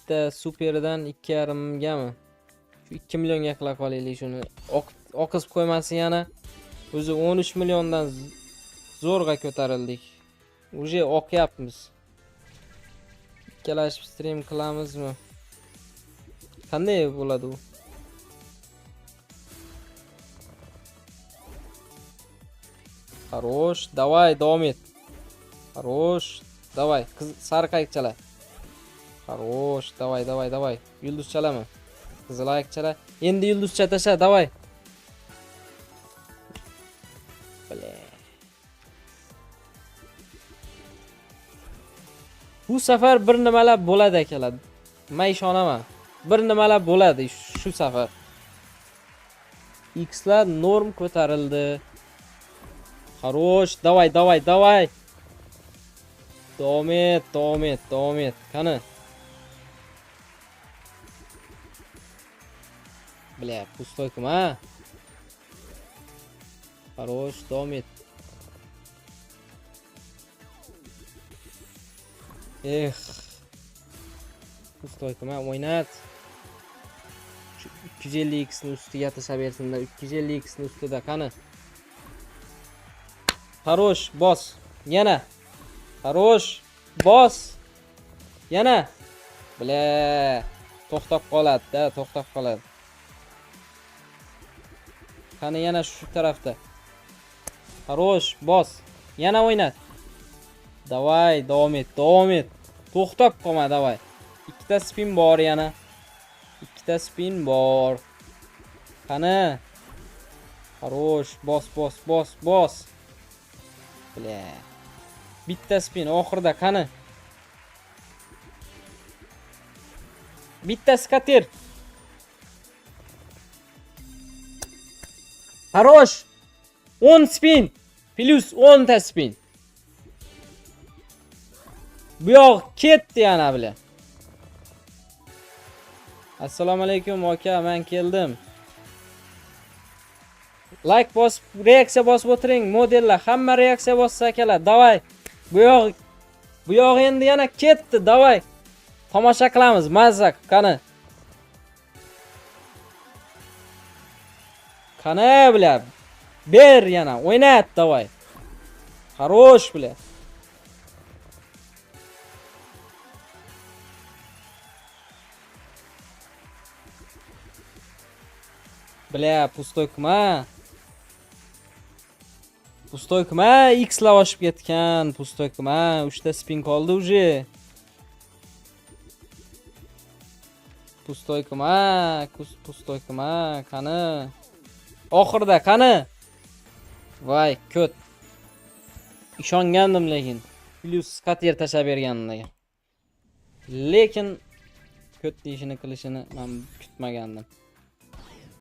bitta superdan 2,5 gami. Shu 2 millionga qila qolaylik shuni. Oqizib qo'ymasin yana. O'zi 13 milliondan zo'rg'a ko'tarildik. Uje oqyapmiz. Ikkalashib stream qilamizmi? Qanday bo'ladi u? Хорош, давай, davom et. Хорош, давай, sariq ayiqchalar. Хорош, давай. Yulduz chalama. Qizil ayiqchalar. Endi yulduzcha tasha, давай. Bu safar bir nimalar bo'ladi akalar. Men ishonaman. Bir nimalar bo'ladi shu safar. X'lar norm ko'tarildi. Хорош, давай. Davom et. Qani. Bля, пустойкам, а? Хорош, davom et. Пустойкам, а? O'ynat. 250x ni ustiga tashlab bersinda, 250x ni ustida qani. Хорош, bos. Yana. Хорош, bos. Yana. Bля, to'xtab qoladi. Qani yana shu tarafda. Хорош, bos. Yana o'ynat. Давай, davom et. To'xtab qolma, давай. Ikkita spin bor yana. Qani. Хорош, bos. Bля. Bitta spin oxirida qani. Bitta skater. Хорош. 10 spin. Plus 10 ta spin. Bu yoq ketdi yana bile. Assalomu alaykum aka, men keldim. Like bosib, reaksiya bosib o'tiring modellar. Hamma reaksiya bossa akalar. Davay. Bu yoq endi yana ketdi. Davay. Tomosha qilamiz. Mazza qani. Qani bile. Ber yana. O'ynat davay. Хорош bile. Bля, pustoykma, X la oshib ketgan, pustoykma, 3 ta spin qoldi uje. Pustoykma, qani. Oxirida qani. Voy, ko't. Ishongandim lekin. Plus skater tashlab berganimga. Lekin ko't ishini qilishini men kutmagandim.